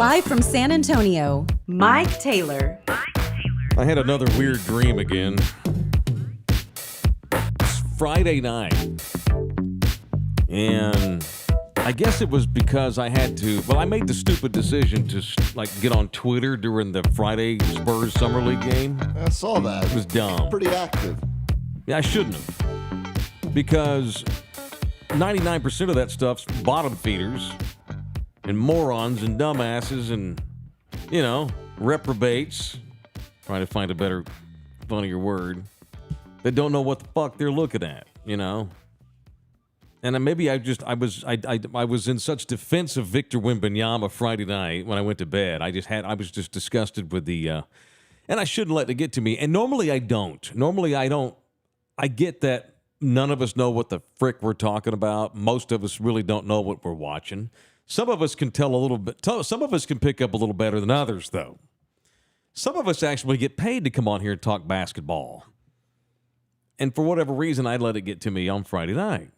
Live from San Antonio, Mike Taylor. I had another weird dream again. It's Friday night. And I guess it was because I had to, I made the stupid decision to get on Twitter during the Friday Spurs Summer League game. I saw that. It was dumb. Pretty active. Yeah, I shouldn't have. Because 99% of that stuff's bottom feeders and morons and dumbasses and, reprobates. Trying to find a better, funnier word. That don't know what the fuck they're looking at, And maybe I was in such defense of Victor Wembanyama Friday night when I went to bed. I was just disgusted with the, and I shouldn't let it get to me. And normally I don't. Normally I don't. I get that none of us know what the frick we're talking about. Most of us really don't know what we're watching. Some of us can tell a little bit. Some of us can pick up a little better than others, though. Some of us actually get paid to come on here and talk basketball. And for whatever reason, I let it get to me on Friday night.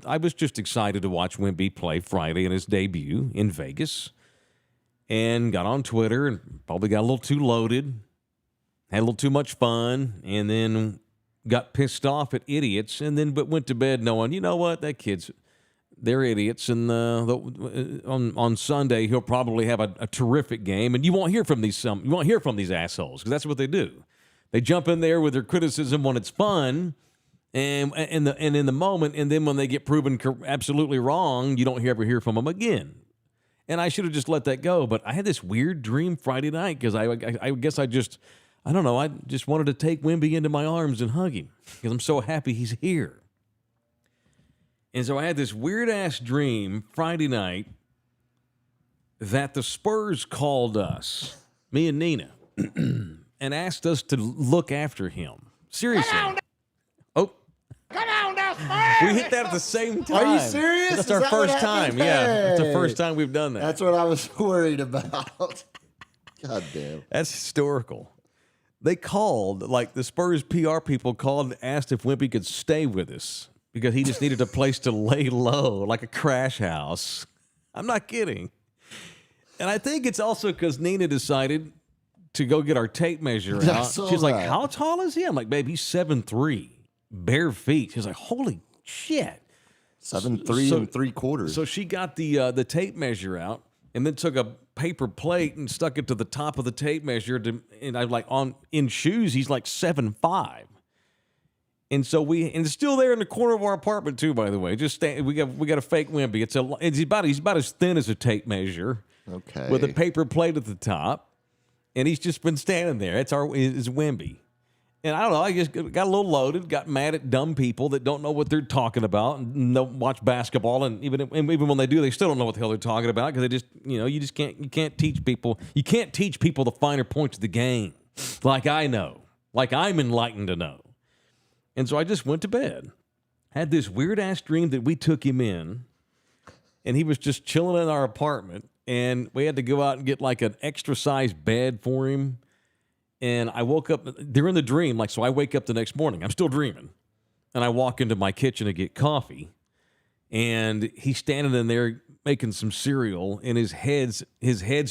I was just excited to watch Wemby play Friday in his debut in Vegas, and got on Twitter and probably got a little too loaded, had a little too much fun, and then got pissed off at idiots, but went to bed knowing, you know what, they're idiots, and on Sunday he'll probably have a terrific game, and you won't hear from these assholes, because that's what they do. They jump in there with their criticism when it's fun. And in the moment, and then when they get proven absolutely wrong, you don't ever hear from them again. And I should have just let that go. But I had this weird dream Friday night because I guess I just wanted to take Wemby into my arms and hug him because I'm so happy he's here. And so I had this weird-ass dream Friday night that the Spurs called us, me and Nina, and asked us to look after him. Seriously. Come on now, Spurs! We hit that at the same time. Are you serious? That's our first time. Hey. Yeah, it's the first time we've done that. That's what I was worried about. God damn. That's historical. They called, the Spurs PR people called and asked if Wemby could stay with us because he just needed a place to lay low, like a crash house. I'm not kidding. And I think it's also because Nina decided to go get our tape measure out. She's like, how tall is he? I'm like, babe, he's 7'3". Bare feet. She's like, holy shit. 7'3" and 3/4. So she got the tape measure out and then took a paper plate and stuck it to the top of the tape measure. And I'm like, in shoes, he's like 7'5". And so and it's still there in the corner of our apartment too, by the way. We got a fake Wemby. He's about as thin as a tape measure. Okay. With a paper plate at the top. And he's just been standing there. It's Wemby. And I don't know, I just got a little loaded, got mad at dumb people that don't know what they're talking about and don't watch basketball. And even when they do, they still don't know what the hell they're talking about because they just, you can't teach people. You can't teach people the finer points of the game like I know, like I'm enlightened to know. And so I just went to bed, had this weird-ass dream that we took him in, and he was just chilling in our apartment, and we had to go out and get an extra-sized bed for him. And I woke up during the dream, so I wake up the next morning. I'm still dreaming. And I walk into my kitchen to get coffee. And he's standing in there making some cereal, and his head's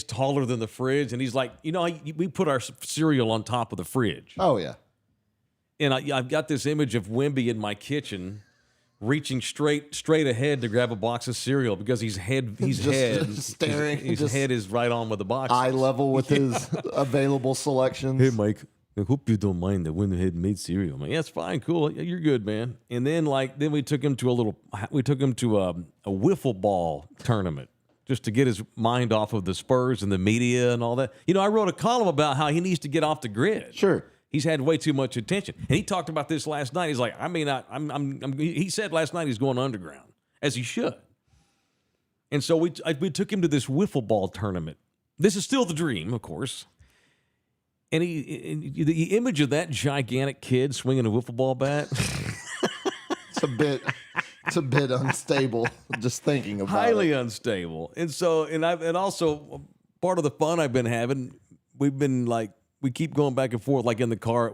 taller than the fridge. And he's like, we put our cereal on top of the fridge. Oh, yeah. And I've got this image of Wemby in my kitchen reaching straight ahead to grab a box of cereal because his head is right on with the box. Eye level with his available selections. Hey, Mike, I hope you don't mind that I went ahead and made cereal. I'm like, yeah, it's fine, cool. You're good, man. And then we took him to a wiffle ball tournament just to get his mind off of the Spurs and the media and all that. I wrote a column about how he needs to get off the grid. Sure. He's had way too much attention. And he talked about this last night. He's like, he said last night he's going underground, as he should. And so we took him to this wiffle ball tournament. This is still the dream, of course. And the image of that gigantic kid swinging a wiffle ball bat. It's a bit unstable just thinking about it. Highly unstable. And so, and also part of the fun I've been having, we've been we keep going back and forth, in the car,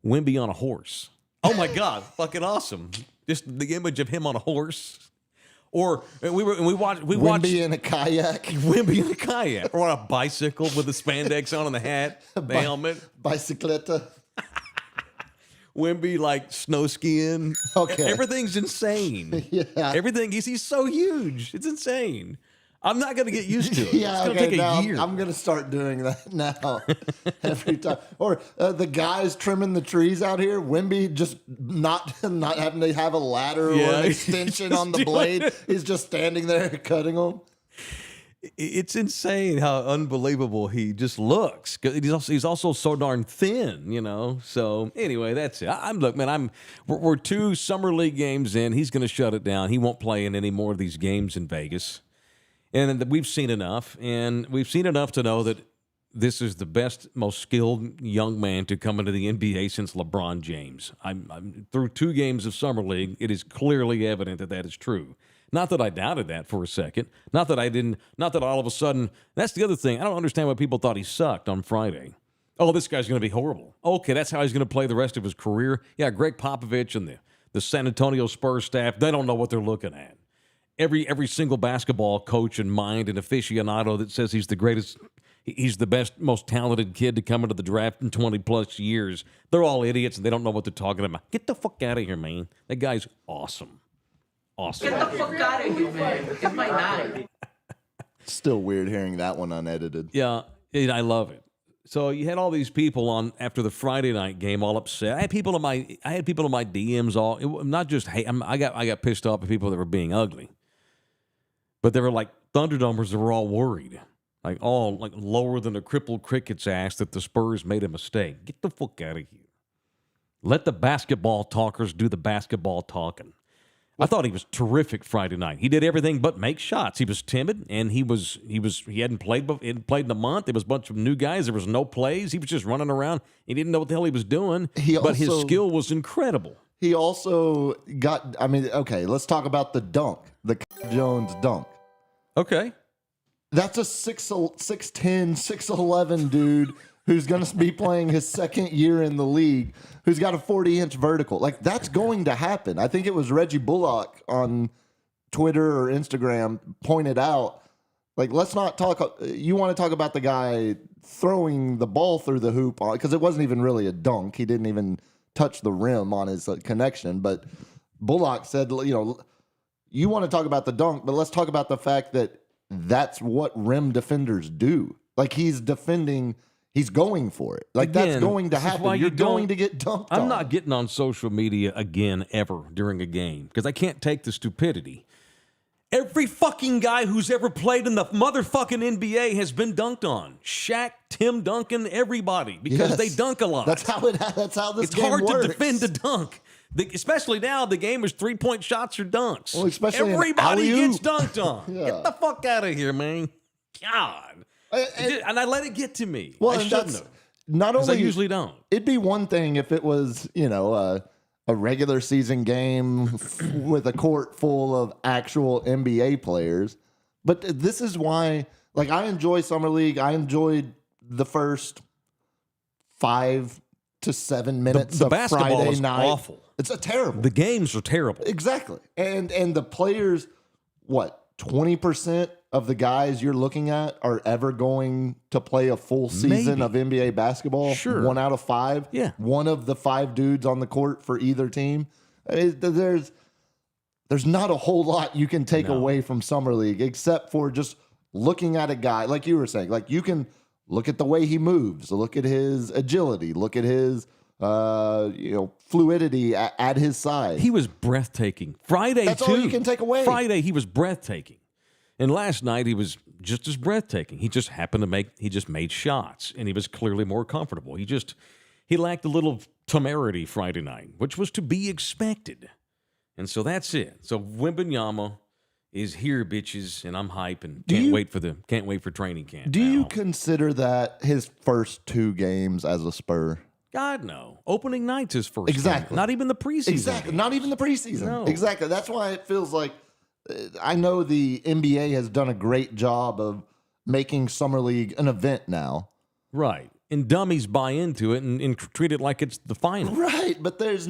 Wemby on a horse. Oh my God, fucking awesome. Just the image of him on a horse. Or we watched Wemby in a kayak. Wemby in a kayak, or on a bicycle with the spandex on and the hat, the helmet. Bicicleta. Wemby like snow skiing. Okay. Everything's insane. Yeah. Everything. He's so huge. It's insane. I'm not going to get used to it. Yeah, it's going to take a year. I'm going to start doing that now every time. Or the guys trimming the trees out here, Wemby just not having to have a ladder or an extension on the blade. He's just standing there cutting them. It's insane how unbelievable he just looks. He's also so darn thin, you know. So anyway, that's it. We're 2 summer league games in. He's going to shut it down. He won't play in any more of these games in Vegas. And we've seen enough, to know that this is the best, most skilled young man to come into the NBA since LeBron James. I'm through 2 games of summer league. It is clearly evident that is true. Not that I doubted that for a second. Not that all of a sudden. That's the other thing. I don't understand why people thought he sucked on Friday. Oh, this guy's going to be horrible. Okay, that's how he's going to play the rest of his career. Yeah, Greg Popovich and the San Antonio Spurs staff, they don't know what they're looking at. Every single basketball coach and mind and aficionado that says he's the greatest, he's the best, most talented kid to come into the draft in 20-plus years, they're all idiots and they don't know what they're talking about. Get the fuck out of here, man. That guy's awesome. Awesome. Get the fuck out of here, man. It's my night. Still weird hearing that one unedited. Yeah, I love it. So you had all these people on after the Friday night game all upset. I had people in my DMs all not just hate. I got pissed off at people that were being ugly. But they were like Thunderdomers that were all worried. Like lower than a crippled cricket's ass that the Spurs made a mistake. Get the fuck out of here. Let the basketball talkers do the basketball talking. I thought he was terrific Friday night. He did everything but make shots. He was timid, and he hadn't played in a month. There was a bunch of new guys. There was no plays. He was just running around. He didn't know what the hell he was doing. But his skill was incredible. He also got. Okay, let's talk about the dunk, the Jones dunk. Okay, that's a 6'10", 6'11" dude who's going to be playing his second year in the league, who's got a 40-inch vertical. Like, that's going to happen. I think it was Reggie Bullock on Twitter or Instagram pointed out, like, let's not talk. You want to talk about the guy throwing the ball through the hoop, because it wasn't even really a dunk. He didn't even touch the rim on his connection. But Bullock said, you want to talk about the dunk, but let's talk about the fact that that's what rim defenders do. Like, he's defending. He's going for it. Like, again, that's going to happen. You're going to get dunked on. I'm not getting on social media again ever during a game because I can't take the stupidity. Every fucking guy who's ever played in the motherfucking NBA has been dunked on. Shaq, Tim Duncan, everybody, because they dunk a lot. That's how this game works. It's hard to defend a dunk. Especially now, the game is 3-point shots or dunks. Well, especially everybody gets dunked on. Yeah. Get the fuck out of here, man. God. And I let it get to me. Well, I shouldn't have. Not only I usually don't. It'd be one thing if it was, a regular season game with a court full of actual NBA players. But this is why, like, I enjoy Summer League. I enjoyed the first 5 to 7 minutes of basketball Friday is night. Awful. It's terrible. The games are terrible. Exactly. And the players, 20% of the guys you're looking at are ever going to play a full season of NBA basketball? Sure. 1 out of 5? Yeah. One of the 5 dudes on the court for either team? There's not a whole lot you can take away from Summer League except for just looking at a guy, like you were saying. Like, you can look at the way he moves, look at his agility, look at his fluidity at his side. He was breathtaking. Friday, That's too. all you can take away. Friday, he was breathtaking. And last night, he was just as breathtaking. He just made shots, and he was clearly more comfortable. He lacked a little temerity Friday night, which was to be expected. And so that's it. So Wembanyama is here, bitches, and I'm hype and can't wait for training camp. Do you consider that his first 2 games as a Spur? God, no. Opening night's his first Exactly. game. Not even the preseason. Exactly. Games. Not even the preseason. No. Exactly. That's why it feels like I know the NBA has done a great job of making Summer League an event now. Right. And dummies buy into it and treat it like it's the final. Right. But there's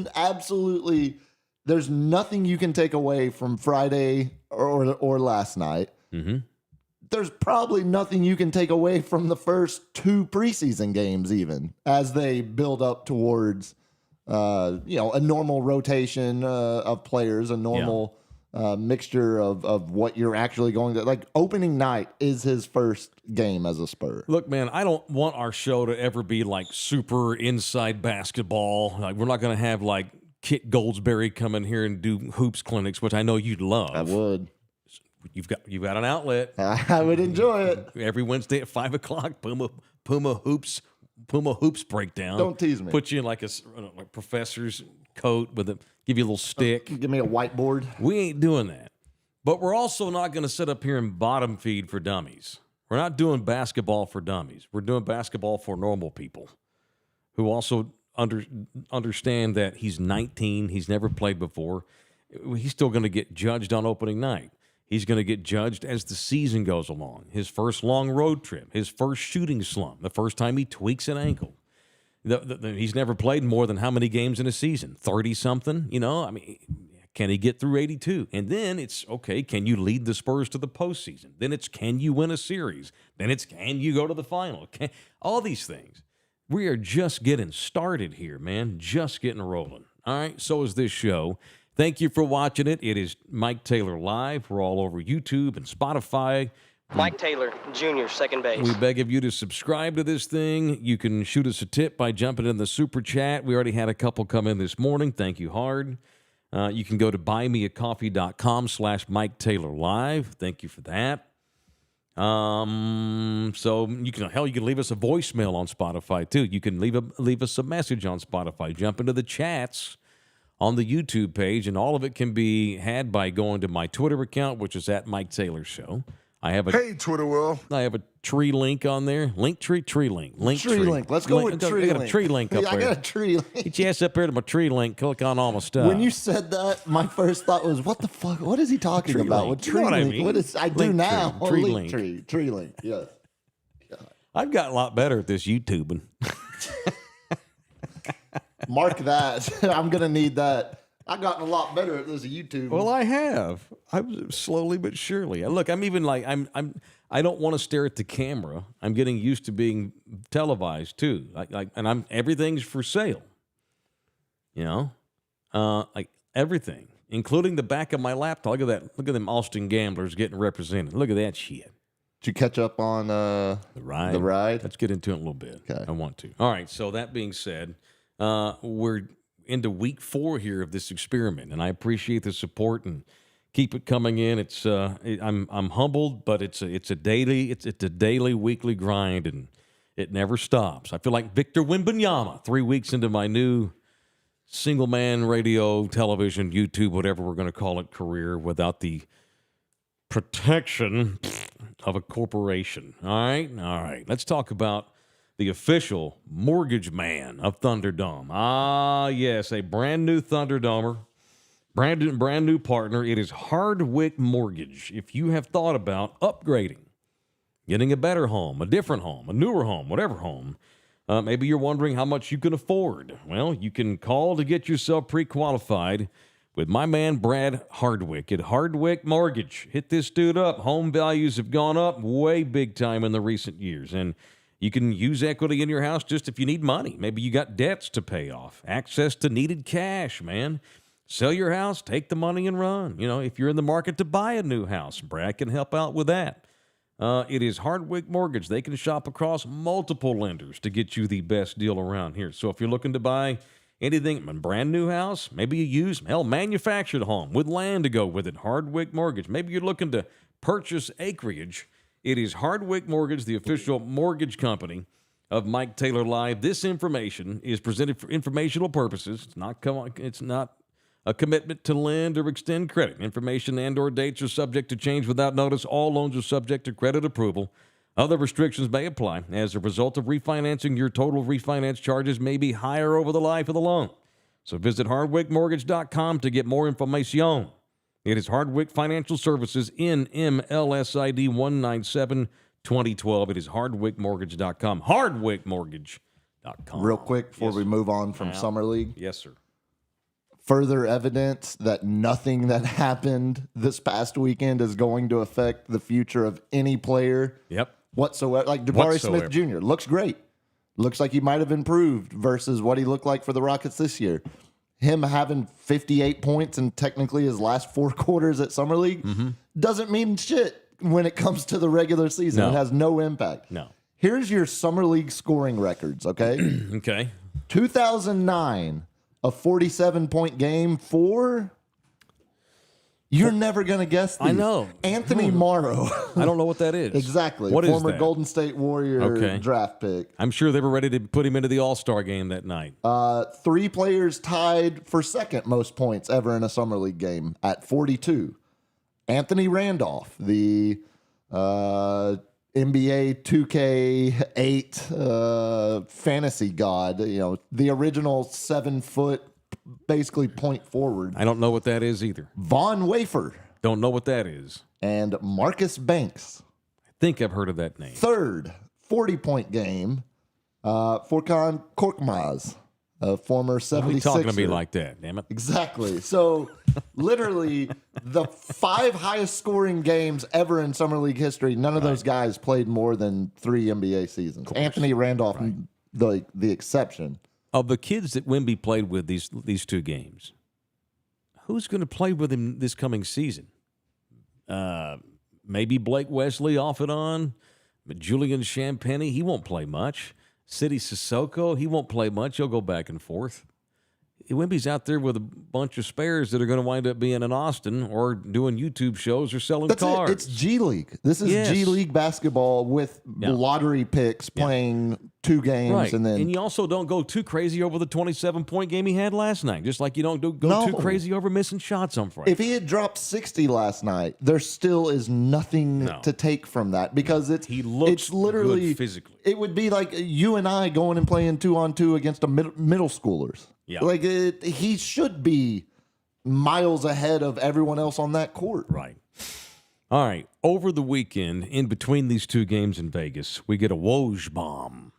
nothing you can take away from Friday or or last night. There's probably nothing you can take away from the first 2 preseason games, even as they build up towards, a normal rotation of players, a normal mixture of what you're actually going to like. Opening night is his first game as a Spur. Look, man, I don't want our show to ever be like super inside basketball. Like, we're not going to have like Kit Goldsberry come in here and do hoops clinics, which I know you'd love. I would. You've got an outlet. I would enjoy it. Every Wednesday at 5:00. Puma hoops breakdown. Don't tease me. Put you in like a professor's coat with give you a little stick. Give me a whiteboard. We ain't doing that. But we're also not going to sit up here and bottom feed for dummies. We're not doing basketball for dummies. We're doing basketball for normal people who also understand that he's 19. He's never played before. He's still going to get judged on opening night. He's going to get judged as the season goes along. His first long road trip, his first shooting slump, the first time he tweaks an ankle. He's never played more than how many games in a season? 30-something? Can he get through 82? And then it's, okay, can you lead the Spurs to the postseason? Then it's, can you win a series? Then it's, can you go to the final? All these things. We are just getting started here, man. Just getting rolling. All right, so is this show. Thank you for watching it. It is Mike Taylor Live. We're all over YouTube and Spotify. Mike Taylor, Jr., second base. We beg of you to subscribe to this thing. You can shoot us a tip by jumping in the super chat. We already had a couple come in this morning. Thank you hard. You can go to buymeacoffee.com/Mike Taylor Live. Thank you for that. So you can leave us a voicemail on Spotify too. You can leave us a message on Spotify. Jump into the chats on the YouTube page, and all of it can be had by going to my Twitter account, which is at Mike Taylor Show. Hey, Twitter world. I have a tree link on there. Tree link. Let's go with tree link. I got a tree link up there. I got a tree link. Get your ass up here to my tree link. Click on all my stuff. When you said that, my first thought was, what the fuck? What is he talking Tree about? link. What You tree know what I link? mean. What is I do Link now? tree. Tree link. Tree link. Yes. I've gotten a lot better at this YouTubing. Mark that. I'm gonna need that. I've gotten a lot better at this YouTube. Well, I have. I'm slowly but surely. Look, I'm even like I don't want to stare at the camera. I'm getting used to being televised too. And everything's for sale. Like everything, including the back of my laptop. Look at that. Look at them Austin gamblers getting represented. Look at that shit. Did you catch up on the ride? The ride. Let's get into it a little bit. Okay. I want to. All right. So that being said, we're into week 4 here of this experiment, and I appreciate the support and keep it coming in. It's I'm humbled, but it's a daily, weekly grind, and it never stops. I feel like Victor Wembanyama 3 weeks into my new single man radio, television, YouTube, whatever we're going to call it, career without the protection of a corporation. All right. Let's talk about the official mortgage man of Thunderdome. Ah, yes, a brand new Thunderdomer, brand new partner. It is Hardwick Mortgage. If you have thought about upgrading, getting a better home, a different home, a newer home, whatever home, maybe you're wondering how much you can afford. Well, you can call to get yourself pre-qualified with my man Brad Hardwick at Hardwick Mortgage. Hit this dude up. Home values have gone up way big time in the recent years, and you can use equity in your house just if you need money. Maybe you got debts to pay off, access to needed cash, man. Sell your house, take the money and run. If you're in the market to buy a new house, Brad can help out with that. It is Hardwick Mortgage. They can shop across multiple lenders to get you the best deal around here. So if you're looking to buy anything, a brand new house, maybe a used, manufactured home with land to go with it, Hardwick Mortgage. Maybe you're looking to purchase acreage. It is Hardwick Mortgage, the official mortgage company of Mike Taylor Live. This information is presented for informational purposes. It's not a commitment to lend or extend credit. Information and or dates are subject to change without notice. All loans are subject to credit approval. Other restrictions may apply. As a result of refinancing, your total refinance charges may be higher over the life of the loan. So visit hardwickmortgage.com to get more information. It is Hardwick Financial Services, NMLSID 197-2012. It is hardwickmortgage.com. Hardwickmortgage.com. Real quick before we move on from Summer League. Yes, sir. further evidence that nothing that happened this past weekend is going to affect the future of any player whatsoever. Like Jabari Smith Jr. looks great. Looks like he might have improved versus what he looked like for the Rockets this year. Him having 58 points in technically his last 4 quarters at Summer League doesn't mean shit when it comes to the regular season. It has no impact. No. Here's your Summer League scoring records, okay? Okay. 2009, a 47-point game for... You're never going to guess these. I know. Anthony Morrow. I don't know what that is. Exactly. What is Former that? Golden State Warrior draft pick. I'm sure they were ready to put him into the All-Star game that night. 3 players tied for second most points ever in a Summer League game at 42. Anthony Randolph, the NBA 2K8 fantasy god, the original 7-foot, basically point forward. I don't know what that is either. Von Wafer. Don't know what that is. And Marcus Banks. I think I've heard of that name. Third 40-point game, Furkan Korkmaz, a former 76er. Why are you talking to me like that, damn it? Exactly. So, literally, the 5 highest scoring games ever in Summer League history, none of those guys played more than 3 NBA seasons. Anthony Randolph, the exception. Of the kids that Wemby played with these 2 games, who's going to play with him this coming season? Maybe Blake Wesley off and on, but Julian Champagny, he won't play much. City Sissoko, he won't play much. He'll go back and forth. Wemby's out there with a bunch of spares that are going to wind up being in Austin or doing YouTube shows or selling cars. It's G League. This is G League basketball with lottery picks playing 2 games. Right. And you also don't go too crazy over the 27-point game he had last night, just like you don't go too crazy over missing shots on Friday. If he had dropped 60 last night, there still is nothing to take from that because he looks literally good physically. It would be like you and I going and playing 2-on-2 against middle schoolers. Yeah. Like he should be miles ahead of everyone else on that court. Right. All right. Over the weekend, in between these 2 games in Vegas, we get a Woj bomb.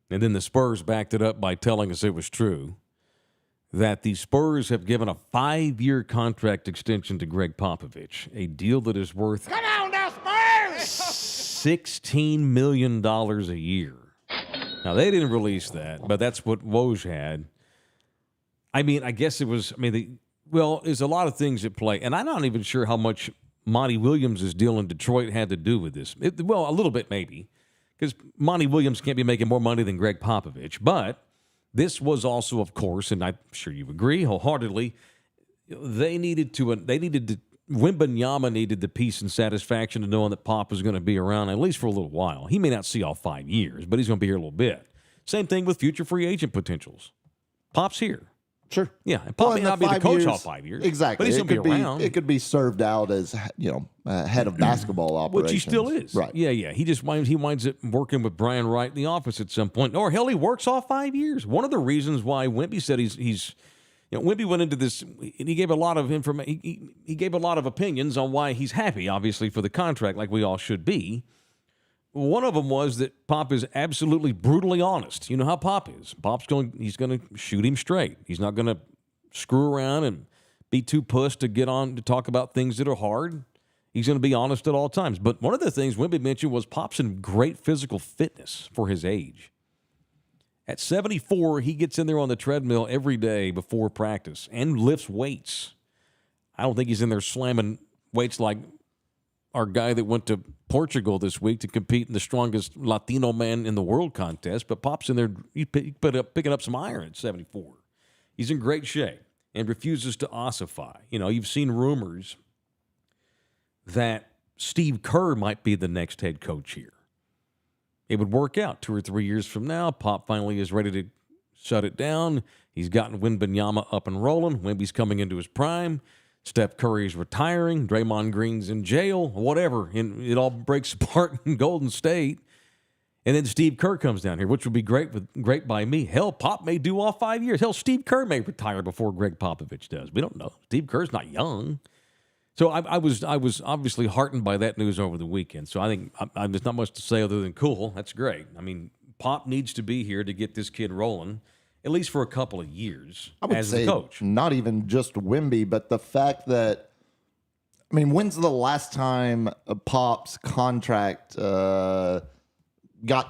And then the Spurs backed it up by telling us it was true, that the Spurs have given a 5-year contract extension to Greg Popovich, a deal that is worth $16 million a year. Now, they didn't release that, but that's what Woj had. I mean, I guess it was, there's a lot of things at play, and I'm not even sure how much Monty Williams' deal in Detroit had to do with this. A little bit maybe, because Monty Williams can't be making more money than Greg Popovich. But this was also, of course, and I'm sure you agree wholeheartedly, Wembanyama needed the peace and satisfaction of knowing that Pop was going to be around at least for a little while. He may not see all 5 years, but he's going to be here a little bit. Same thing with future free agent potentials. Pop's here. Sure. Yeah, and Pop may not be the coach all 5 years. Exactly. But he's going to be around. It could be served out as, head of basketball operations. Which he still is. Right. Yeah. He winds up working with Brian Wright in the office at some point. Or, hell, he works all 5 years. One of the reasons why Wemby said he's Wemby went into this, and he gave a lot of information. He gave a lot of opinions on why he's happy, obviously, for the contract, like we all should be. One of them was that Pop is absolutely brutally honest. You know how Pop is. He's going to shoot him straight. He's not going to screw around and be too puss to get on to talk about things that are hard. He's going to be honest at all times. But one of the things Wemby mentioned was Pop's in great physical fitness for his age. At 74, he gets in there on the treadmill every day before practice and lifts weights. I don't think he's in there slamming weights like our guy that went to Portugal this week to compete in the strongest Latino man in the world contest, but Pop's in there picking up some iron at 74. He's in great shape and refuses to ossify. You've seen rumors that Steve Kerr might be the next head coach here. It would work out 2 or 3 years from now. Pop finally is ready to shut it down. He's gotten Wembanyama up and rolling. Wemby's coming into his prime. Steph Curry's retiring. Draymond Green's in jail. Whatever. And it all breaks apart in Golden State. And then Steve Kerr comes down here, which would be great by me. Hell, Pop may do all 5 years. Hell, Steve Kerr may retire before Greg Popovich does. We don't know. Steve Kerr's not young. So I was obviously heartened by that news over the weekend. So I think there's not much to say other than cool. That's great. I mean, Pop needs to be here to get this kid rolling. at least for a couple of years I would as say the coach. not even just Wemby, but the fact that, I mean, when's the last time a Pop's contract got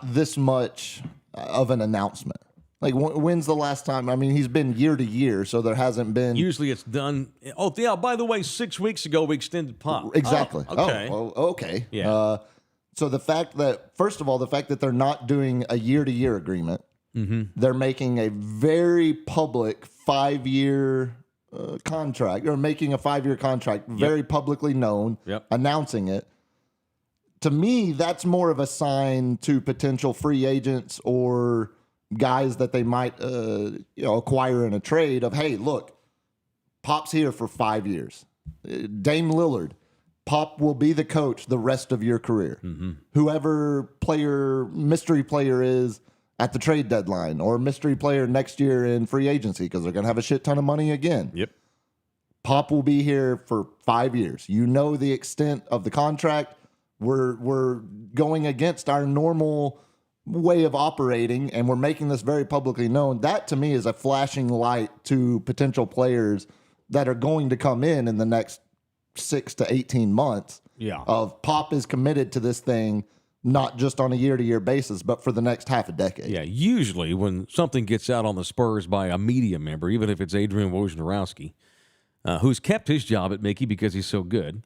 this much of an announcement? Like, when's the last time? I mean, he's been year to year, so there hasn't been. Usually it's done. Oh, yeah, by the way, 6 weeks ago we extended Pop. Exactly. Oh, okay. Okay. Yeah. So the fact that, first of all, the fact that they're not doing a year-to-year agreement, they're making a very public 5-year contract, or making a 5-year contract very publicly known, announcing it. To me, that's more of a sign to potential free agents or guys that they might acquire in a trade of, hey, look, Pop's here for 5 years. Dame Lillard, Pop will be the coach the rest of your career. Whoever mystery player is at the trade deadline, or mystery player next year in free agency, because they're going to have a shit ton of money again. Yep. Pop will be here for 5 years. You know the extent of the contract. We're going against our normal way of operating, and we're making this very publicly known. That, to me, is a flashing light to potential players that are going to come in the next 6 to 18 months. Yeah. Of Pop is committed to this thing, not just on a year-to-year basis, but for the next half a decade. Yeah, usually when something gets out on the Spurs by a media member, even if it's Adrian Wojnarowski, who's kept his job at Mickey because he's so good,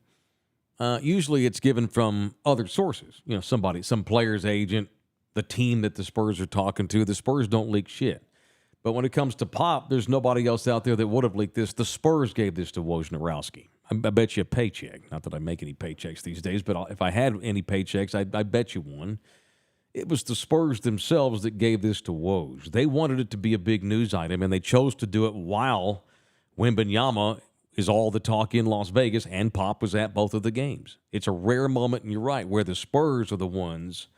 usually it's given from other sources. You know, some player's agent, the team that the Spurs are talking to. The Spurs don't leak shit. But when it comes to Pop, there's nobody else out there that would have leaked this. The Spurs gave this to Wojnarowski. I bet you a paycheck. Not that I make any paychecks these days, but if I had any paychecks, I bet you one. It was the Spurs themselves that gave this to Woj. They wanted it to be a big news item, and they chose to do it while Wembanyama is all the talk in Las Vegas, and Pop was at both of the games. It's a rare moment, and you're right, where the Spurs are the ones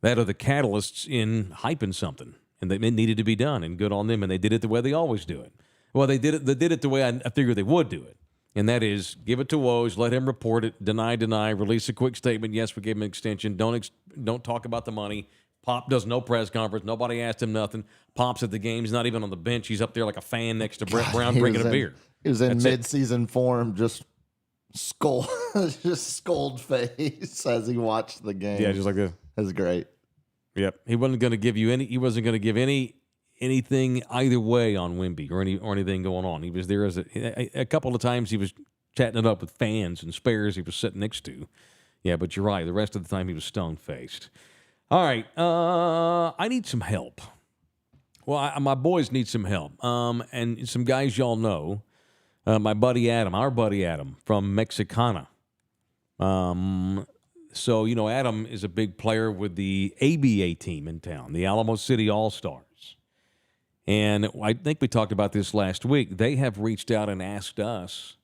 that are the catalysts in hyping something, and it needed to be done, and good on them, and they did it the way they always do it. Well, they did it the way I figured they would do it, and that is give it to Woj, let him report it, deny, release a quick statement. Yes, we gave him an extension. Don't talk about the money. Pop does no press conference. Nobody asked him nothing. Pop's at the game. He's not even on the bench. He's up there like a fan next to Brett Brown drinking a beer. He was in mid-season form, just scold face as he watched the game. Yeah, just like this. It was great. Yep, he wasn't going to give you any. He wasn't going to give anything either way on Wemby or anything going on. He was there as a couple of times. He was chatting it up with fans and spares he was sitting next to. Yeah, but you're right. The rest of the time he was stone faced. All right, I need some help. Well, my boys need some help, and some guys y'all know. My buddy Adam, our buddy Adam from Mexicana. So, you know, Adam is a big player with the ABA team in town, the Alamo City All-Stars. And I think we talked about this last week. They have reached out and asked us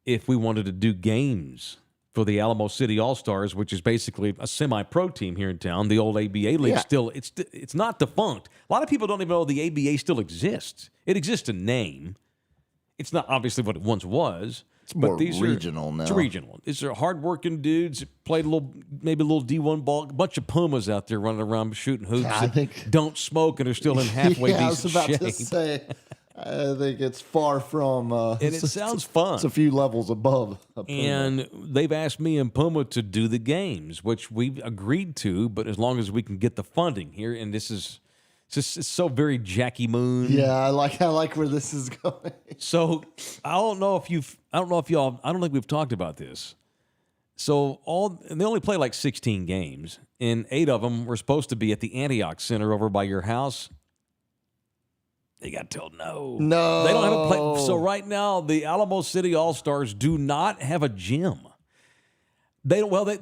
if we wanted to do games for the Alamo City All-Stars, which is basically a semi-pro team here in town. The old ABA league still, it's not defunct. A lot of people don't even know the ABA still exists. It exists in name. It's not obviously what it once was. It's more regional now. It's regional. These are hardworking dudes that played maybe a little D1 ball. A bunch of Pumas out there running around shooting hoops. I think don't smoke and are still in halfway decent I was about shape. to say, I think it's far from. And it sounds fun. It's a few levels above. And they've asked me and Puma to do the games, which we've agreed to, but as long as we can get the funding here, and this is. It's so very Jackie Moon. Yeah, I like where this is going. So I don't think we've talked about this. So they only play like 16 games, and 8 of them were supposed to be at the Antioch Center over by your house. They got told no. No. They don't have a play. So right now, the Alamo City All-Stars do not have a gym. They don't. Well, there's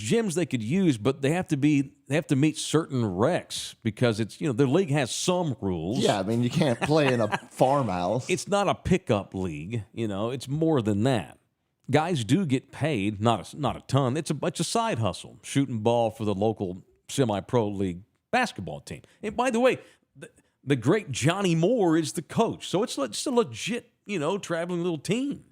gyms they could use, but they have to meet certain recs because their league has some rules. Yeah, I mean you can't play in a farmhouse. It's not a pickup league. It's more than that. Guys do get paid, not a ton. It's a side hustle, shooting ball for the local semi-pro league basketball team. And by the way, the great Johnny Moore is the coach, so it's a legit traveling little team.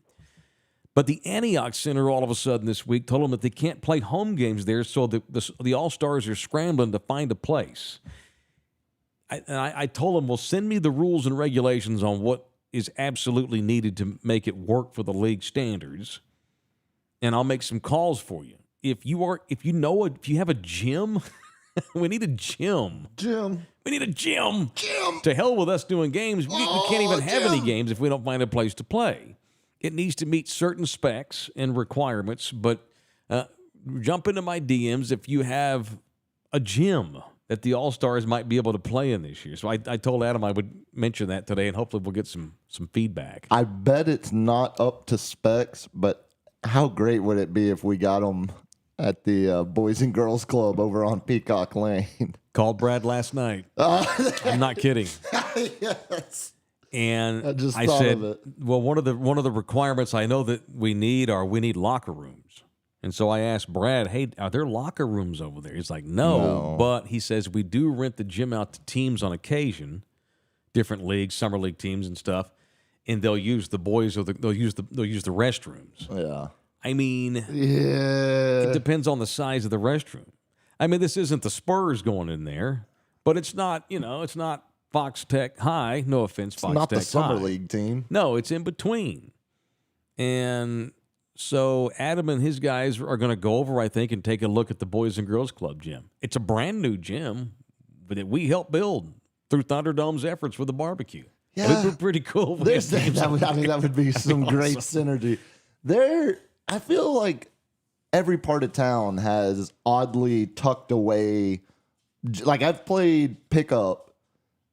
But the Antioch Center all of a sudden this week told them that they can't play home games there, so the All-Stars are scrambling to find a place. I told him, well, send me the rules and regulations on what is absolutely needed to make it work for the league standards, and I'll make some calls for you. If you have a gym, we need a gym. We need a gym. To hell with us doing games. We can't even have any games if we don't find a place to play. It needs to meet certain specs and requirements, but jump into my DMs if you have a gym that the All-Stars might be able to play in this year. So I told Adam I would mention that today, and hopefully we'll get some feedback. I bet it's not up to specs, but how great would it be if we got them at the Boys and Girls Club over on Peacock Lane? Called Brad last night. I'm not kidding. Yes. And I thought said, of it. well, one of the requirements I know that we need locker rooms. And so I asked Brad, hey, are there locker rooms over there? He's like, no. But he says we do rent the gym out to teams on occasion, different leagues, summer league teams and stuff, and they'll use the boys or they'll use the restrooms. Yeah. I mean, Yeah. it depends on the size of the restroom. I mean, this isn't the Spurs going in there, but it's not, it's not Fox Tech High. No offense, Fox Tech High. Not the summer league team. No, it's in between. And so Adam and his guys are going to go over, I think, and take a look at the Boys and Girls Club gym. It's a brand new gym that we helped build through Thunderdome's efforts with the barbecue. Yeah. It would be pretty cool. That would be some great synergy. I feel like every part of town has oddly tucked away. Like I've played pickup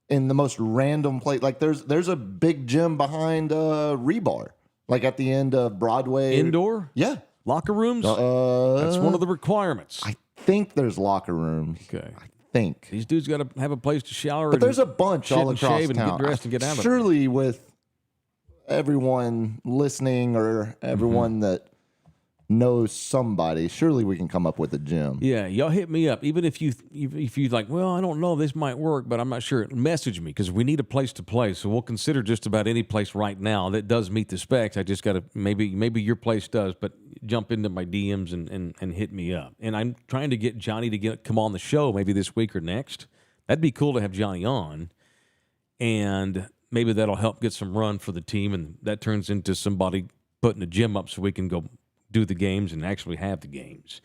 in the most random place. Like there's a big gym behind Rebar. Like at the end of Broadway. Indoor? Yeah. Locker rooms? That's one of the requirements. I think there's locker rooms. Okay. I think. These dudes got to have a place to shower. But there's a bunch all across shave town. And get dressed and get out of Surely with everyone listening or everyone that knows somebody, surely we can come up with a gym. Yeah, y'all hit me up. Even if you like, well, I don't know, this might work, but I'm not sure. Message me because we need a place to play. So we'll consider just about any place right now that does meet the specs. I just got to maybe your place does, but jump into my DMs and hit me up. And I'm trying to get Johnny to come on the show maybe this week or next. That'd be cool to have Johnny on, and maybe that'll help get some run for the team, and that turns into somebody putting a gym up so we can go do the games and actually have the games.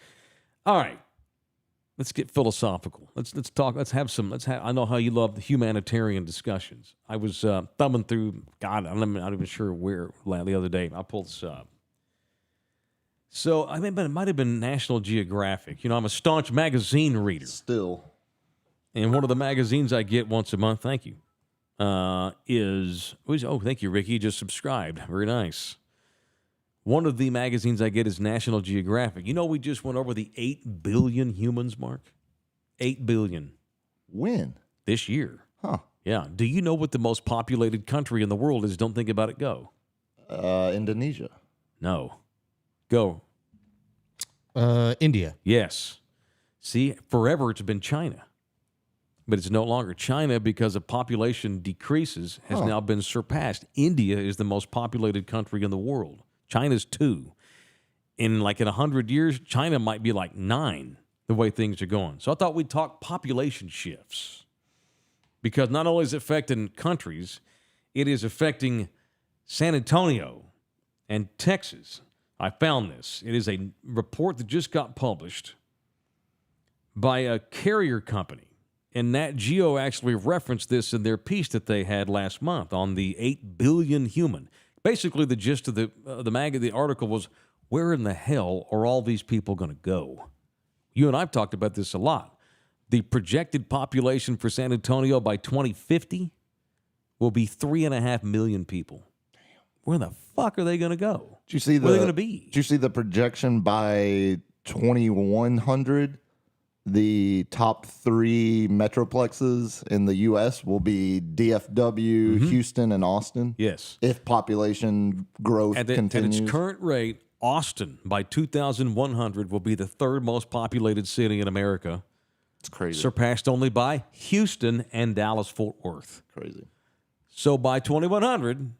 All right, let's get philosophical. Let's talk. I know how you love the humanitarian discussions. I was thumbing through. God, I'm not even sure where the other day. I pulled this up. So I mean, but it might have been National Geographic. I'm a staunch magazine reader. Still, and one of the magazines I get once a month. Thank you. Thank you, Ricky. You just subscribed. Very nice. One of the magazines I get is National Geographic. We just went over the 8 billion humans mark. 8 billion. When? This year. Huh. Yeah. Do you know what the most populated country in the world is? Don't think about it. Go. Indonesia. No. Go. India. Yes. See, forever it's been China. But it's no longer. China, because of population decreases, has now been surpassed. India is the most populated country in the world. China's 2. In 100 years, China might be 9, the way things are going. So I thought we'd talk population shifts. Because not only is it affecting countries, it is affecting San Antonio and Texas. I found this. It is a report that just got published by a carrier company. And Nat Geo actually referenced this in their piece that they had last month on the 8 billion human. Basically, the gist of the article was, where in the hell are all these people going to go? You and I've talked about this a lot. The projected population for San Antonio by 2050 will be 3.5 million people. Damn. Where the fuck are they going to go? Did you see where are they going to be? Did you see the projection by 2100? The top 3 metroplexes in the U.S. will be DFW, Houston, and Austin. Yes. If population growth continues. At its current rate, Austin, by 2100, will be the 3rd most populated city in America. It's crazy. Surpassed only by Houston and Dallas-Fort Worth. Crazy. So by 2100,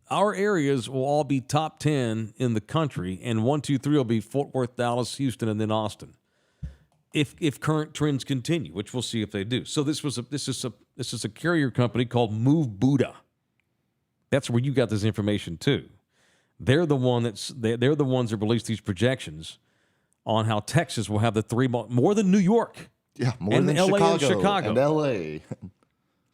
our areas will all be top 10 in the country, and 1, 2, 3 will be Fort Worth, Dallas, Houston, and then Austin. if current trends continue, which we'll see if they do. So this is a carrier company called Move Buddha. That's where you got this information too. They're the ones that released these projections on how Texas will have the three more than New York. Yeah, more and than LA Chicago and LA.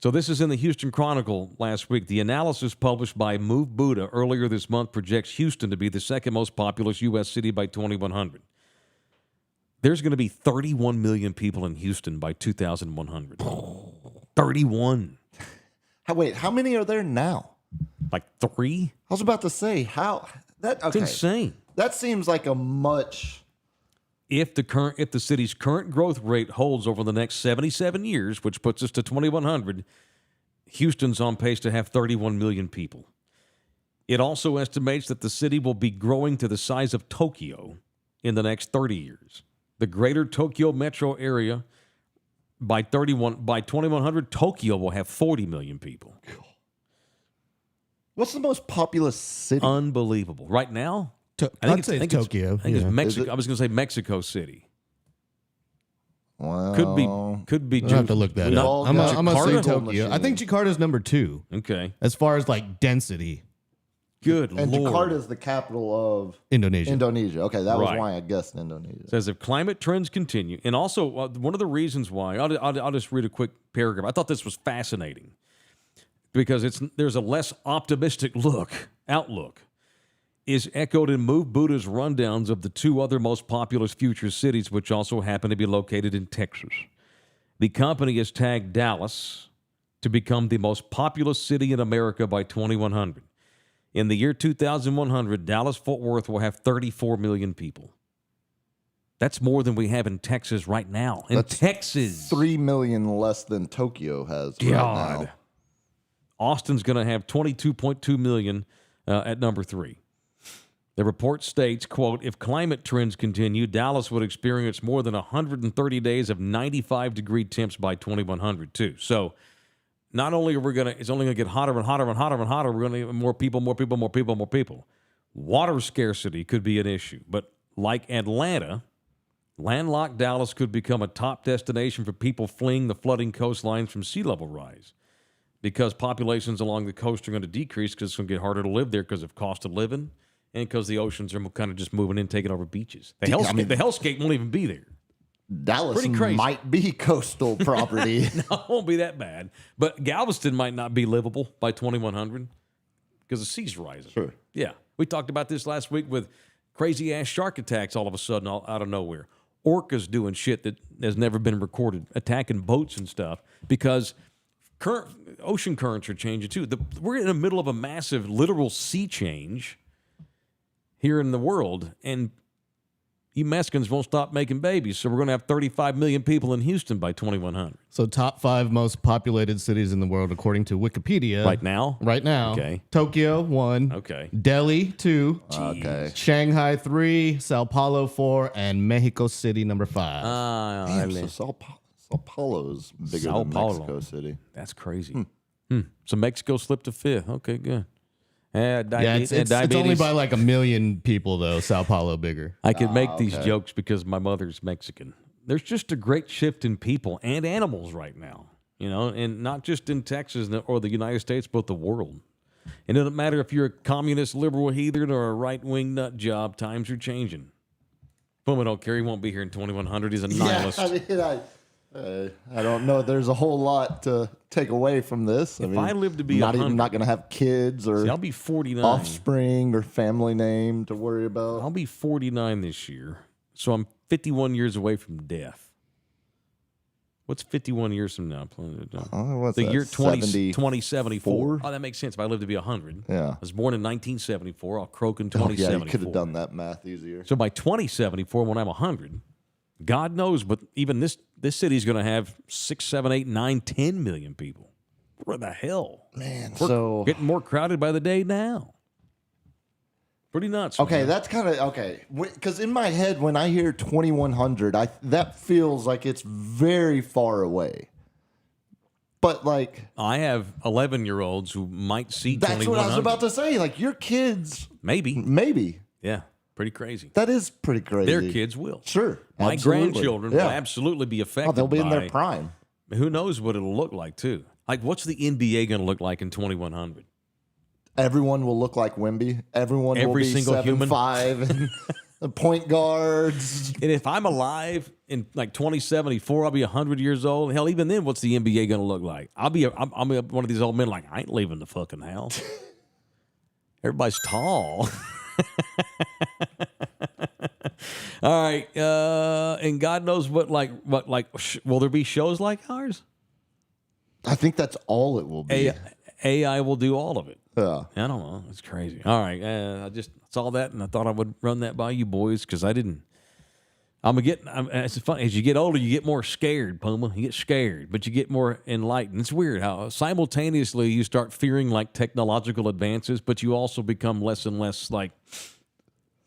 So this is in the Houston Chronicle last week. The analysis published by Move Buddha earlier this month projects Houston to be the second most populous U.S. city by 2100. There's going to be 31 million people in Houston by 2100. 31. Wait, how many are there now? Like 3? I was about to say It's insane. That seems like a much. If the city's current growth rate holds over the next 77 years, which puts us to 2100, Houston's on pace to have 31 million people. It also estimates that the city will be growing to the size of Tokyo in the next 30 years. The greater Tokyo metro area, by 2100, Tokyo will have 40 million people. What's the most populous city? Unbelievable. Right now, I'd say it's Tokyo. I think it's yeah. Mexico. I was going to say Mexico City. Well, Could be. I'll have to look that We've up. all I'm got going to say Jakarta Tokyo. I think machines. Jakarta's number 2 Okay. as far as like density. Good And Lord. Jakarta is the capital of Indonesia. Indonesia. Okay, that was Right. why I guessed Indonesia. Says if climate trends continue, and also one of the reasons why, I'll just read a quick paragraph. I thought this was fascinating because there's a less optimistic outlook is echoed in Move Buddha's rundowns of the 2 other most populous future cities, which also happen to be located in Texas. The company has tagged Dallas to become the most populous city in America by 2100. In the year 2100, Dallas-Fort Worth will have 34 million people. That's more than we have in Texas right now. Texas. 3 million less than Tokyo has right God. now. Austin's going to have 22.2 million at number 3. The report states, quote, if climate trends continue, Dallas would experience more than 130 days of 95-degree temps by 2100, too. So not only are we going to, it's only going to get hotter and hotter and hotter and hotter, we're going to get more people. Water scarcity could be an issue. But like Atlanta, landlocked Dallas could become a top destination for people fleeing the flooding coastlines from sea level rise. Because populations along the coast are going to decrease because it's going to get harder to live there because of cost of living and because the oceans are kind of just moving in, taking over beaches. The hellscape won't even be there. Dallas Pretty crazy. might be coastal property. No, it won't be that bad. But Galveston might not be livable by 2100 because the sea's rising. Sure. Yeah. We talked about this last week with crazy-ass shark attacks all of a sudden out of nowhere. Orcas doing shit that has never been recorded, attacking boats and stuff because ocean currents are changing too. We're in the middle of a massive literal sea change here in the world, and you Mexicans won't stop making babies, so we're going to have 35 million people in Houston by 2100. So top 5 most populated cities in the world according to Wikipedia. Right now? Right now. Okay. Tokyo 1. Okay. Delhi 2. Okay. Shanghai 3. Sao Paulo 4. And Mexico City number 5. Damn, so Sao Paulo's bigger Sao than Paulo. Mexico City. That's crazy. So Mexico slipped to 5th. Okay, good. It's only by like 1 million people, though, Sao Paulo bigger. I could make these jokes because my mother's Mexican. There's just a great shift in people and animals right now, and not just in Texas or the United States, but the world. It doesn't matter if you're a communist, liberal heathen, or a right-wing nut job. Times are changing. Puma don't care. He won't be here in 2100. He's a nihilist. I don't know. There's a whole lot to take away from this. If I live to be not 100, going to have kids or See, I'll be 49. offspring or family name to worry about. I'll be 49 this year, so I'm 51 years away from death. What's 51 years from now? What's The that, year 2074. 74? Oh, that makes sense. If I live to be 100. Yeah. I was born in 1974. I'll croak in Oh, yeah, 2074. you could have done that math easier. So by 2074, when I'm 100, God knows, but even this city's going to have 6, 7, 8, 9, 10 million people. Where the hell? Man, We're so getting more crowded by the day now. Pretty nuts. okay, man. that's kind of okay. Because in my head, when I hear 2100, that feels like it's very far away. But like, I have 11-year-olds who might see that's 2100. what I was about to say. Like your kids, Maybe. maybe. Yeah. Pretty crazy. That is pretty crazy. Their kids will. Sure. My absolutely. grandchildren Yeah. will absolutely be affected. Oh, they'll be in by, their prime. Who knows what it'll look like, too. Like, what's the NBA going to look like in 2100? Everyone will look like Wemby. Everyone will Every be single human. 7'5" and the point guards. And if I'm alive in like 2074, I'll be 100 years old. Hell, even then, what's the NBA going to look like? I'm one of these old men like, I ain't leaving the fucking house. Everybody's tall. All right. And God knows what will there be shows like ours? I think that's all it will be. AI will do all of it. Yeah. I don't know. It's crazy. All right. I just saw that and I thought I would run that by you boys because I didn't. It's funny. As you get older, you get more scared, Puma. You get scared, but you get more enlightened. It's weird how simultaneously you start fearing like technological advances, but you also become less and less like.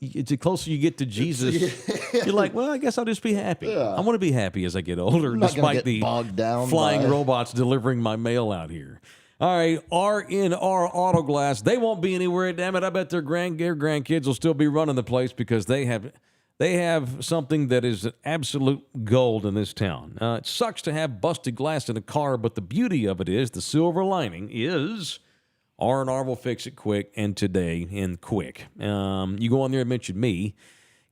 The closer you get to Jesus, you're like, well, I guess I'll just be happy. Yeah. I want to be happy as I get older, despite the bogged down flying robots delivering my mail out here. All right, R&R Auto Glass. They won't be anywhere, damn it. I bet their grandkids will still be running the place because they have something that is absolute gold in this town. It sucks to have busted glass in a car, but the beauty of it is, the silver lining is R&R will fix it quick and today and quick. You go on there and mention me.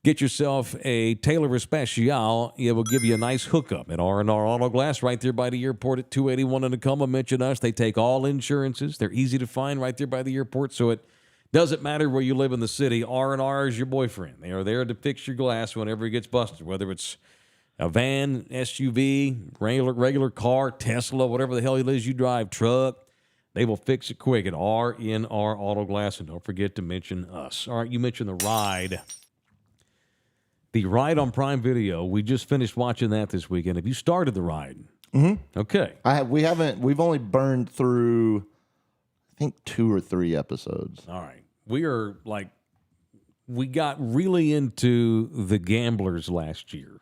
Get yourself a Taylor Especial. It will give you a nice hookup at R&R Auto Glass right there by the airport at 281 in Tacoma. Mention us. They take all insurances. They're easy to find right there by the airport, so it doesn't matter where you live in the city. R&R is your boyfriend. They are there to fix your glass whenever it gets busted, whether it's a van, SUV, regular car, Tesla, whatever the hell it is you drive, truck. They will fix it quick at R&R Auto Glass, and don't forget to mention us. All right, you mentioned the ride. The ride on Prime Video, we just finished watching that this weekend. Have you started the ride? Mm-hmm. Okay. We've only burned through, I think, 2 or 3 episodes. All right. We got really into The Gamblers last year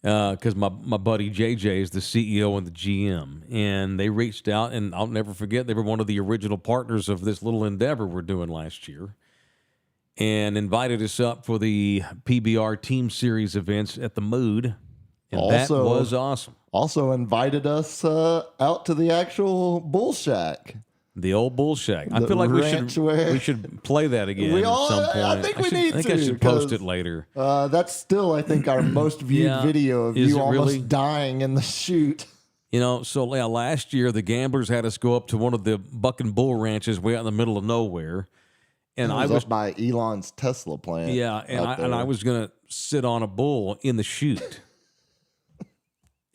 because my buddy JJ is the CEO and the GM, and they reached out, and I'll never forget, they were one of the original partners of this little endeavor we're doing last year, and invited us up for the PBR Team Series events at the Mood, and that was awesome. Also invited us out to the actual Bull Shack. The old Bull Shack. I feel like we should play that again at some point. I think I should post it later. That's still, I think, our most viewed video of you almost dying in the chute. So last year the Gamblers had us go up to one of the buck and bull ranches way out in the middle of nowhere. And I was up by Elon's Tesla plant. Yeah, and I was gonna sit on a bull in the chute.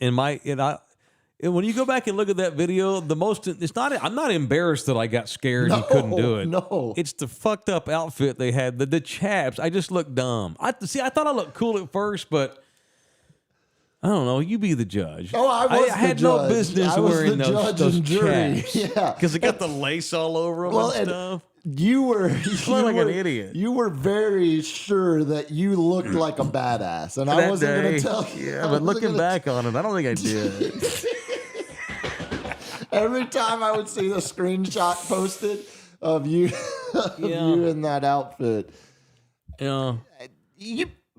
And when you go back and look at that video, I'm not embarrassed that I got scared and couldn't do it. No. It's the fucked up outfit they had, the chaps. I just looked dumb. I thought I looked cool at first, but I don't know. You be the judge. Oh, I had no business wearing those chaps. Yeah. Because it got the lace all over them and stuff. You were like an idiot. You were very sure that you looked like a badass, and I wasn't going to tell you. Yeah, but looking back on it, I don't think I did. Every time I would see the screenshot posted of you, you in that outfit. Yeah.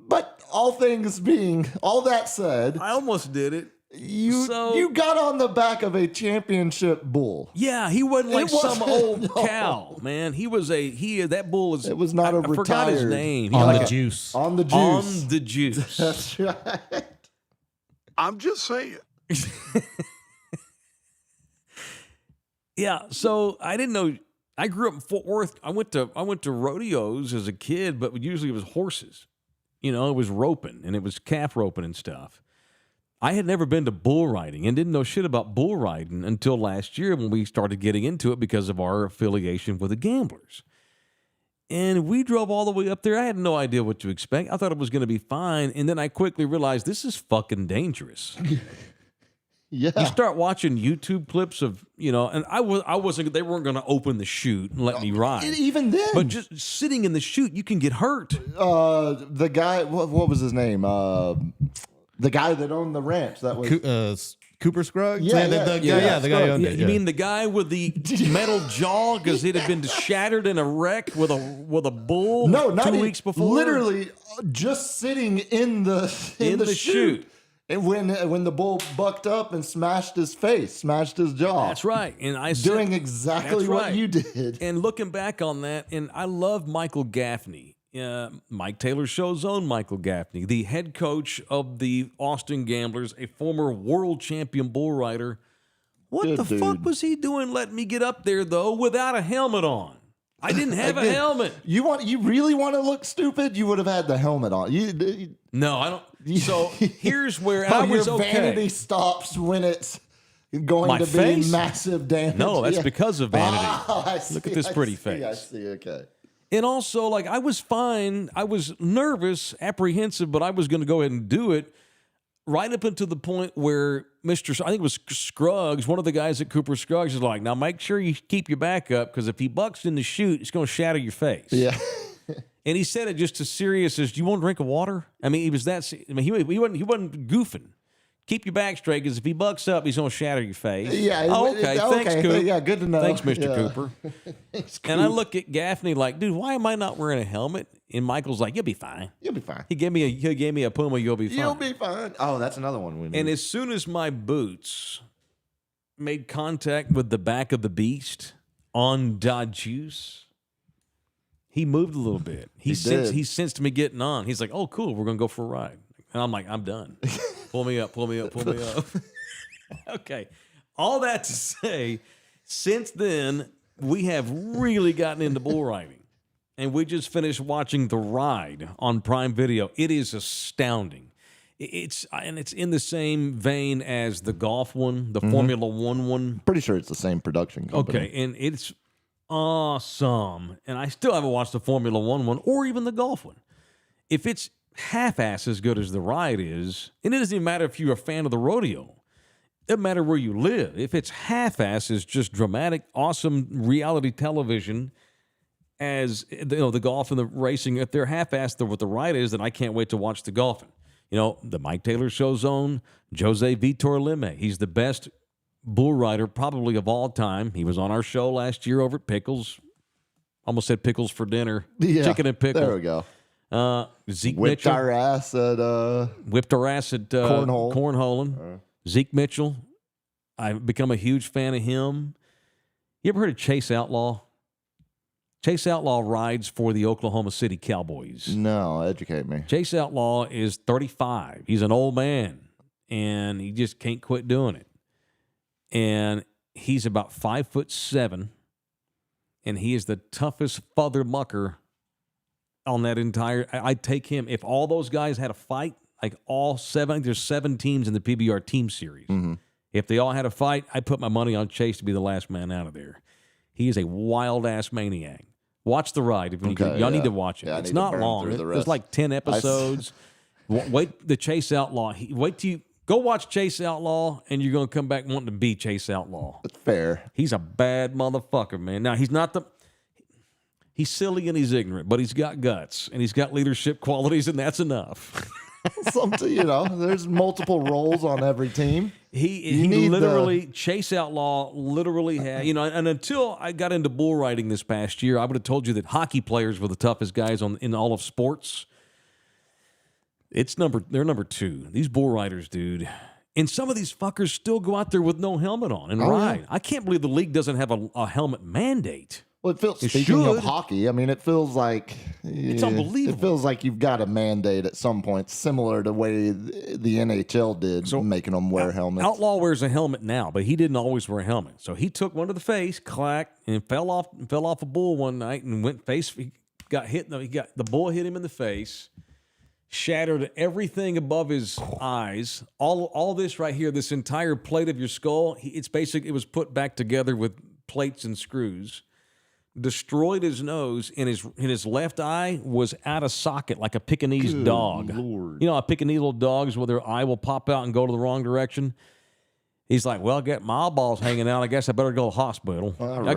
But all that said, I almost did it. You got on the back of a championship bull. Yeah, he wasn't like some old cow, man. That bull is. It was not a retired. I forgot his name. On the juice. On the juice. On the juice. That's right. I'm just saying. Yeah, so I didn't know. I grew up in Fort Worth. I went to rodeos as a kid, but usually it was horses. It was roping, and it was calf roping and stuff. I had never been to bull riding and didn't know shit about bull riding until last year when we started getting into it because of our affiliation with the Gamblers. And we drove all the way up there. I had no idea what to expect. I thought it was going to be fine, and then I quickly realized this is fucking dangerous. Yeah. You start watching YouTube clips of, and I wasn't, they weren't going to open the chute and let me ride. Even then. But just sitting in the chute, you can get hurt. The guy, what was his name? The guy that owned the ranch. That was Cooper Scruggs? Yeah, the guy who owned it. You mean the guy with the metal jaw because it had been shattered in a wreck with a bull? No, not 2 weeks before. Literally, just sitting in the chute. And when the bull bucked up and smashed his jaw. That's right. And I doing exactly what you did. And looking back on that, and I love Michael Gaffney. Mike Taylor's show's own Michael Gaffney, the head coach of the Austin Gamblers, a former world champion bull rider. What the fuck was he doing letting me get up there, though, without a helmet on? I didn't have a helmet. You really want to look stupid? You would have had the helmet on. No, I don't. So here's where I was your okay. vanity stops when it's going My to face? be massive damage. No, that's because of vanity. I see, Look at this pretty face. I see, okay. And also, like, I was fine. I was nervous, apprehensive, but I was going to go ahead and do it right up until the point where I think it was Scruggs, one of the guys at Cooper Scruggs, is like, now make sure you keep your back up because if he bucks in the chute, it's going to shatter your face. Yeah. And he said it just as serious as, do you want a drink of water? I mean, he was that. I mean, he wasn't goofing. Keep your back straight because if he bucks up, he's going to shatter your face. Yeah. Oh, okay. Thanks, Cooper. Yeah, good to know. Thanks, Mr. Yeah. Cooper. And I look at Gaffney like, dude, why am I not wearing a helmet? And Michael's like, you'll be fine. You'll be fine. He gave me a Puma. You'll be fine. You'll be fine. Oh, that's another one we need. And as soon as my boots made contact with the back of the beast on Juice, he moved a little bit. He sensed me getting on. He's like, oh, cool. We're going to go for a ride. And I'm like, I'm done. Pull me up. Okay. All that to say, since then, we have really gotten into bull riding. And we just finished watching The Ride on Prime Video. It is astounding. It's in the same vein as the golf one, the Formula One one. Pretty sure it's the same production company. Okay, and it's awesome. And I still haven't watched the Formula One one or even the golf one. If it's half-ass as good as The Ride is, and it doesn't even matter if you're a fan of the rodeo. It doesn't matter where you live. If it's half-ass as just dramatic, awesome reality television as the golf and the racing, if they're half-assed what the Ride is, then I can't wait to watch the golfing. The Mike Taylor Show's own Jose Vitor Leme. He's the best bull rider probably of all time. He was on our show last year over at Pickles. Almost said Pickles for dinner. Yeah, chicken and pickle. There we go. Zeke whipped Mitchell. Our ass at cornholing. Zeke Mitchell. I've become a huge fan of him. You ever heard of Chase Outlaw? Chase Outlaw rides for the Oklahoma City Cowboys. No, educate me. Chase Outlaw is 35. He's an old man, and he just can't quit doing it. And he's about 5'7", and he is the toughest father mucker on that entire. I'd take him if all those guys had a fight. Like all seven, there's 7 teams in the PBR team series. Mm-hmm. If they all had a fight, I'd put my money on Chase to be the last man out of there. He is a wild-ass maniac. Watch The Ride. If y'all need to watch it. Yeah, it's not long. There's like 10 episodes. Wait, the Chase Outlaw. Wait till you go watch Chase Outlaw, and you're going to come back wanting to be Chase Outlaw. That's fair. He's a bad motherfucker, man. Now, he's silly and he's ignorant, but he's got guts, and he's got leadership qualities, and that's enough. There's multiple roles on every team. He literally, Chase Outlaw literally had, and until I got into bull riding this past year, I would have told you that hockey players were the toughest guys in all of sports. They're number 2. These bull riders, dude. And some of these fuckers still go out there with no helmet on and ride. Yeah. I can't believe the league doesn't have a helmet mandate. Well, speaking of hockey, I mean, it feels like it's unbelievable. It feels like you've got a mandate at some point, similar to the way the NHL did, making them wear helmets. Outlaw wears a helmet now, but he didn't always wear a helmet. So he took one to the face, clack, and fell off a bull one night and went face. He got hit. The bull hit him in the face, shattered everything above his eyes. All this right here, this entire plate of your skull. It was put back together with plates and screws. Destroyed his nose, and his left eye was out of socket like a Pekingese dog. Lord. A Pekingese little dogs where their eye will pop out and go to the wrong direction. He's like, well, I got my eyeballs hanging out. I guess I better go to the hospital. I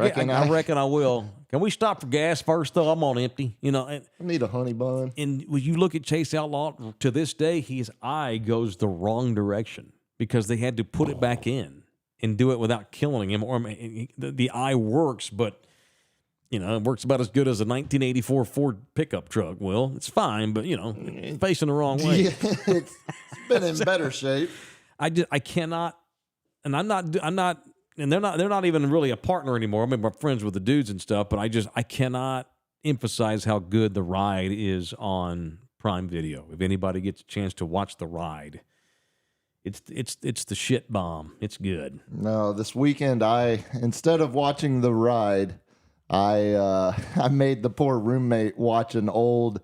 reckon I will. Can we stop for gas first, though? I'm on empty. I need a honey bun. And when you look at Chase Outlaw, to this day, his eye goes the wrong direction. because they had to put it back in and do it without killing him. Or the eye works, but it works about as good as a 1984 Ford pickup truck. Well, it's fine, but facing the wrong way. Yeah, it's been in better shape. I cannot, and I'm not, and they're not even really a partner anymore. I mean, we're friends with the dudes and stuff, but I cannot emphasize how good the ride is on Prime Video. If anybody gets a chance to watch the ride, it's the shit bomb. It's good. No, this weekend instead of watching the ride, I made the poor roommate watch an old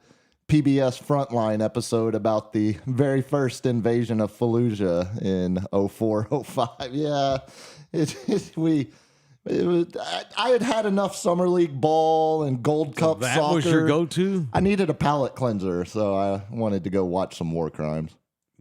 PBS Frontline episode about the very first invasion of Fallujah in 04, 05. Yeah, I had enough Summer League ball and Gold Cup that soccer. Was your go-to? I needed a palate cleanser, so I wanted to go watch some war crimes.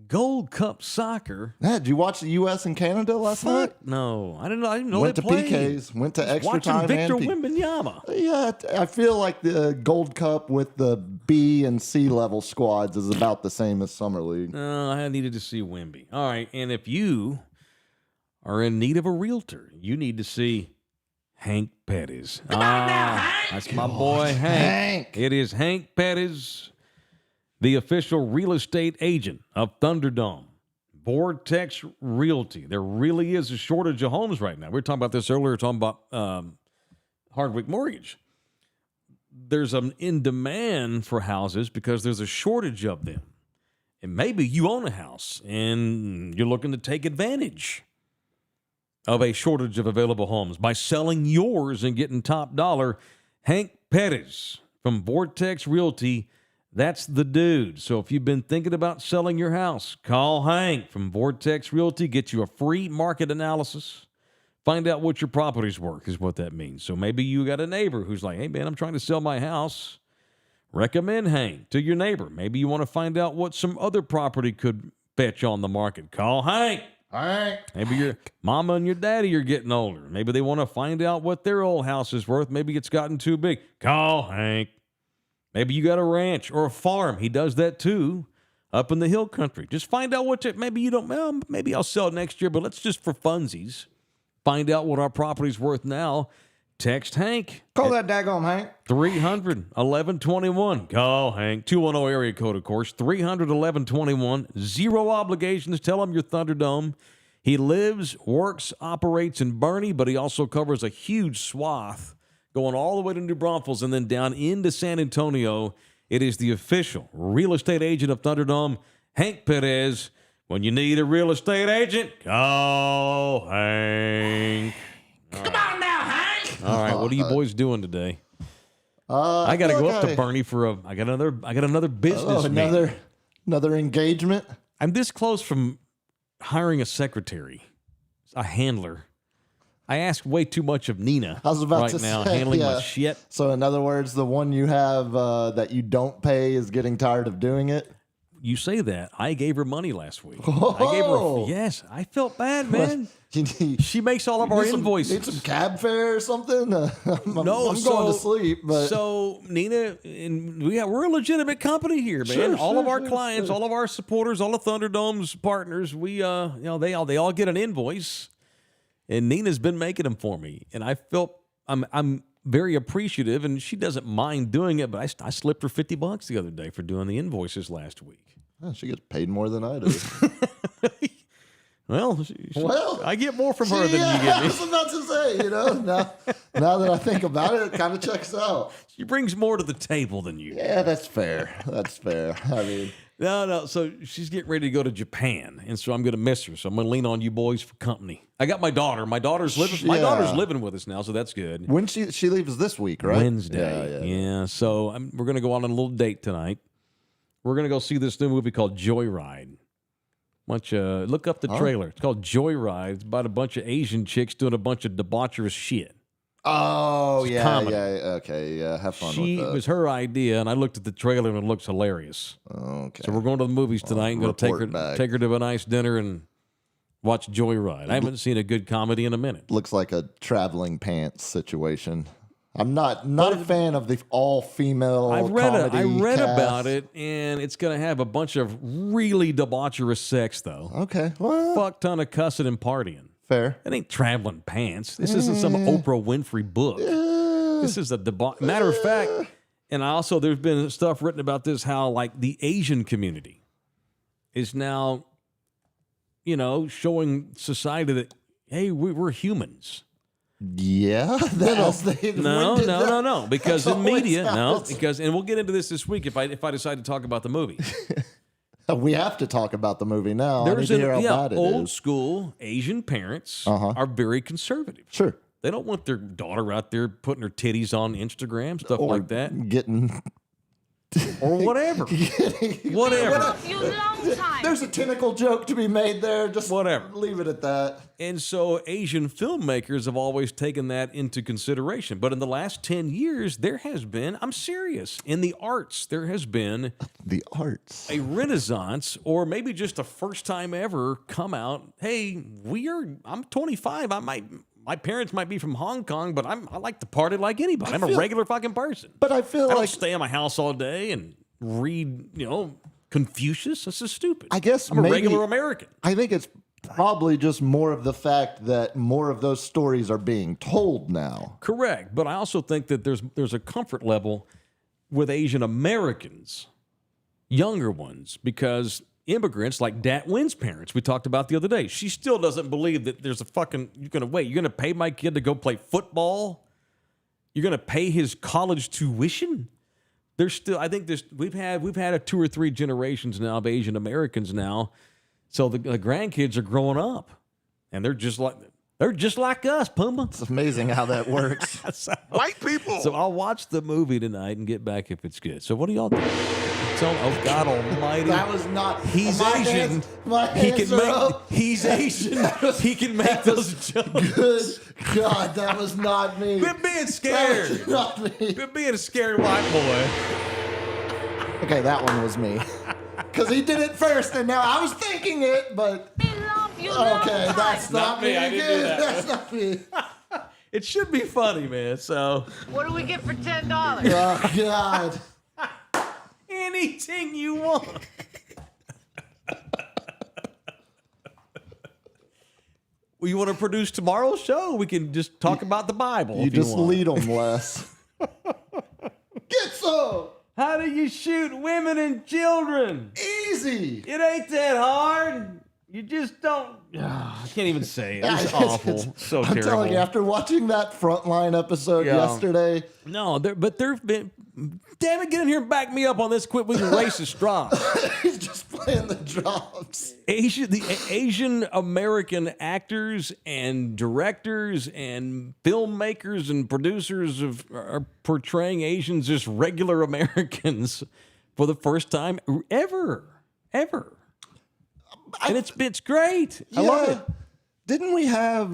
Gold Cup soccer. Yeah, did you watch the U.S. and Canada last night? No, I didn't know. Went they to played. PKs, went to extra Watching time. Victor and Wembanyama. Yeah, I feel like the Gold Cup with the B and C level squads is about the same as Summer League. No, I needed to see Wemby. All right, and if you are in need of a realtor, you need to see Hank Pettis. Come on now, Hank. That's my boy Hank. It is Hank Pettis, the official real estate agent of Thunderdome. Vortex Realty. There really is a shortage of homes right now. We were talking about this earlier, talking about Hardwick Mortgage. There's an in demand for houses because there's a shortage of them. And maybe you own a house and you're looking to take advantage of a shortage of available homes by selling yours and getting top dollar. Hank Pettis from Vortex Realty, that's the dude. So if you've been thinking about selling your house, call Hank from Vortex Realty. Get you a free market analysis. Find out what your property's worth is what that means. So maybe you got a neighbor who's like, hey, man, I'm trying to sell my house. Recommend Hank to your neighbor. Maybe you want to find out what some other property could fetch on the market. Call Hank. Hank. Maybe your mama and your daddy are getting older. Maybe they want to find out what their old house is worth. Maybe it's gotten too big. Call Hank. Maybe you got a ranch or a farm. He does that too, up in the hill country. Just find out maybe you don't, well, maybe I'll sell it next year, but let's just for funsies find out what our property's worth now. Text Hank. Call that daggone Hank. 300-1121. Call Hank. 210 area code, of course. 300-1121. Zero obligations. Tell him you're Thunderdome. He lives, works, operates in Bernie, but he also covers a huge swath going all the way to New Braunfels and then down into San Antonio. It is the official real estate agent of Thunderdome, Hank Perez. When you need a real estate agent, call Hank. Come on now, Hank. All right, what are you boys doing today? I got to go up to Bernie for I got another business meeting. Another engagement. I'm this close from hiring a secretary, a handler. I ask way too much of Nina I was about right to now, say, handling yeah. my shit. So in other words, the one you have that you don't pay is getting tired of doing it. You say that. I gave her money last week. Oh. I gave her, yes. I felt bad, man. She makes all of our invoices. Need some cab fare or something? I'm going to sleep. But So Nina, and we're a legitimate company here, man. Sure, all sure, of our sure, clients, all of our supporters, all of Thunderdome's partners, we they all get an invoice, and Nina's been making them for me, and I felt I'm very appreciative, and she doesn't mind doing it, but I slipped her $50 the other day for doing the invoices last week. she gets paid more than I do. Well, I get more from her than you get I me. was about to say, now that I think about it, it kind of checks out. She brings more to the table than you. Yeah, that's fair. That's fair. I mean, No. So she's getting ready to go to Japan, and so I'm going to miss her. So I'm going to lean on you boys for company. I got my daughter. My daughter's living. My daughter's living with us now, so that's good. when she leaves this week, right? Wednesday. Yeah. So we're going to go on a little date tonight. We're going to go see this new movie called Joyride. Look up the trailer. It's called Joyride. It's about a bunch of Asian chicks doing a bunch of debaucherous shit. Oh, It's yeah, comedy. yeah. Okay, yeah. Have fun It with that. was her idea, and I looked at the trailer, and it looks hilarious. Okay. So we're going to the movies tonight and going to report back. take her to a nice dinner and watch Joyride. I haven't seen a good comedy in a minute. Looks like a traveling pants situation. I'm not a fan of the all-female I comedy read cast. about it, and it's going to have a bunch of really debaucherous sex, though. Okay, well, Fuck ton of cussing and partying. fair. It ain't traveling pants. This isn't some Oprah Winfrey book. This is a matter of fact, and also there's been stuff written about this, how like the Asian community is now, showing society that, hey, we're humans. Yeah, No. Because in media, happens. and we'll get into this week if I decide to talk about the movie. We have to talk about the movie now. I need There's to hear how bad it old is. school Asian parents are very conservative. Sure. They don't want their daughter out there putting her titties on Instagram, stuff Or like that, Getting or whatever. Whatever. There's a tentacle joke to be made there. Just Whatever. leave it at that. And so Asian filmmakers have always taken that into consideration. But in the last 10 years, there has been, I'm serious, in the arts, there has been The arts. a renaissance, or maybe just a first time ever come out. Hey, I'm 25. My parents might be from Hong Kong, but I like to party like anybody. I'm a regular fucking person. But I feel I don't like stay in my house all day and read, Confucius. This is stupid. I guess I'm a maybe- regular American. I think it's probably just more of the fact that more of those stories are being told now. Correct. But I also think that there's a comfort level with Asian Americans, younger ones, because immigrants like Dat Wynn's parents, we talked about the other day, she still doesn't believe that there's you're going to pay my kid to go play football? You're going to pay his college tuition? There's still, I think we've had a 2 or 3 generations now of Asian Americans now. So the grandkids are growing up, and they're just like us, Puma. It's amazing how that works. White people. So I'll watch the movie tonight and get back if it's good. So what do y'all think? Oh God Almighty! That was not. He's my Asian. Hands, my He hands can are make. up. He's Asian. He can make those jokes. Good God, that was not me. Quit being That scared. was not me. Quit being a scared white boy. Okay, that one was me. Because he did it first, and now I was thinking it, but. Okay, that's not me. I didn't do again. that. That's not me. It should be funny, man. So What do we get for $10? Oh, God. anything you want. Well, you want to produce tomorrow's show? We can just talk about the Bible. You if just you want. lead them less. Get some. How do you shoot women and children? Easy. It ain't that hard. You just don't. I can't even say it. It's awful. So I'm terrible. telling you, after watching that Frontline episode yesterday, No, but there've been. Damn it, get in here and back me up on this. Quit with your racist drop. he's just playing the drums. The Asian American actors and directors and filmmakers and producers are portraying Asians as regular Americans for the first time ever. And it's great. I love it. Didn't we have,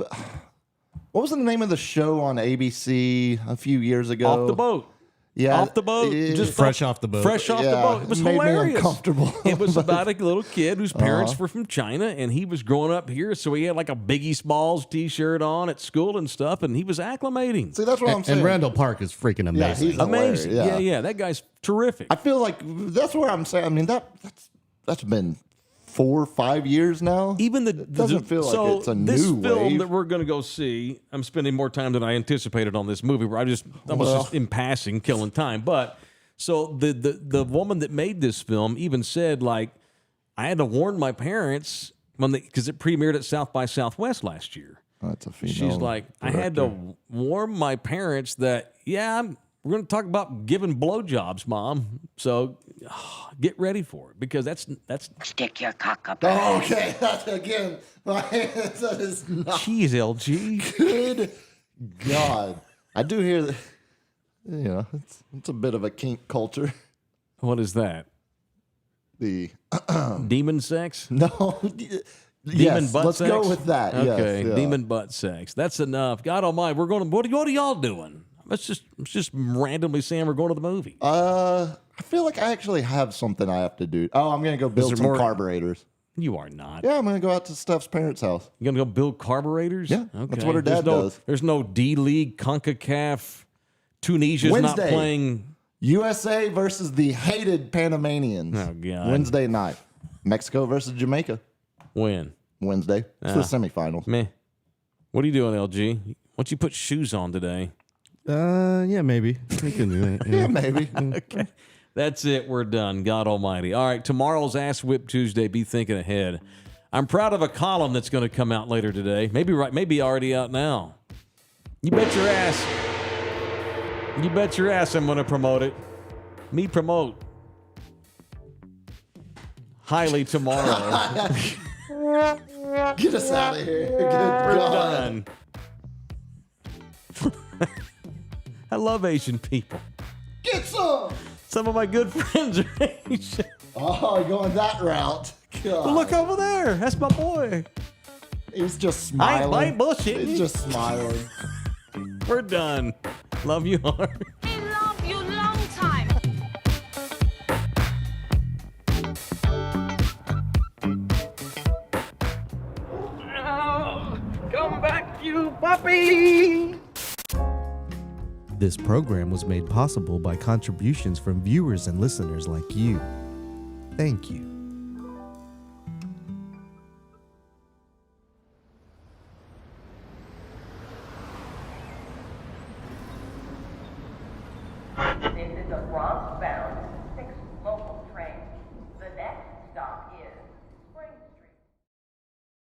what was the name of the show on ABC a few years ago? Off the boat. Yeah. Off the boat. Just Fresh off the boat. Fresh off the Yeah, boat. It was made me hilarious. uncomfortable. It was about a little kid whose parents were from China, and he was growing up here, so he had like a Biggie Smalls T-shirt on at school and stuff, and he was acclimating. See, that's what I'm saying. And Randall Park is freaking amazing. he's hilarious, Amazing. yeah. Yeah. That guy's terrific. I feel like that's where I'm saying. I mean, that's been 4 or 5 years now. Even it doesn't feel like it's a this new film wave. that we're going to go see, I'm spending more time than I anticipated on this movie. Where I was just in passing, killing time. But so the woman that made this film even said, like, I had to warn my parents because it premiered at South by Southwest last year. That's a female. She's like, I had to warn my parents that we're going to talk about giving blowjobs, Mom. So get ready for it because that's. Stick your cock up. Oh, okay, that's again. That is not Jeez, LG. good. God, I do hear that. You know, it's a bit of a kink culture. What is that? The Demon sex? no. Demon Yes, butt let's sex? go with that. Okay, yes, yeah. demon butt sex. That's enough. God Almighty, we're going to. What are y'all doing? Let's just randomly saying we're going to the movie. I feel like I actually have something I have to do. Oh, I'm gonna go build there some more- carburetors. You are not. Yeah, I'm gonna go out to Steph's parents' house. You gonna go build carburetors? Yeah, that's what her dad there's no, does. There's no D League, CONCACAF Tunisia's Wednesday. not playing. USA versus the hated Panamanians. Oh, God. Wednesday night. Mexico versus Jamaica. When? Wednesday. It's the semifinals. Meh. What are you doing, LG? Why don't you put shoes on today? Yeah, maybe. We can do that. Yeah, maybe. Okay. That's it. We're done. God almighty. All right. Tomorrow's Ass Whip Tuesday. Be thinking ahead. I'm proud of a column that's going to come out later today. Maybe already out now. You bet your ass. You bet your ass I'm going to promote it. Me promote. Highly tomorrow. Get us out of here. Good We're God. done. I love Asian people. Get some. Some of my good friends are Asian. Oh, going that route. God. Look over there. That's my boy. He's just smiling. I ain't bullshitting. He's just smiling. We're done. Love you hard. I love you long time. Come back, you puppy! This program was made possible by contributions from viewers and listeners like you. Thank you. This is a crossbound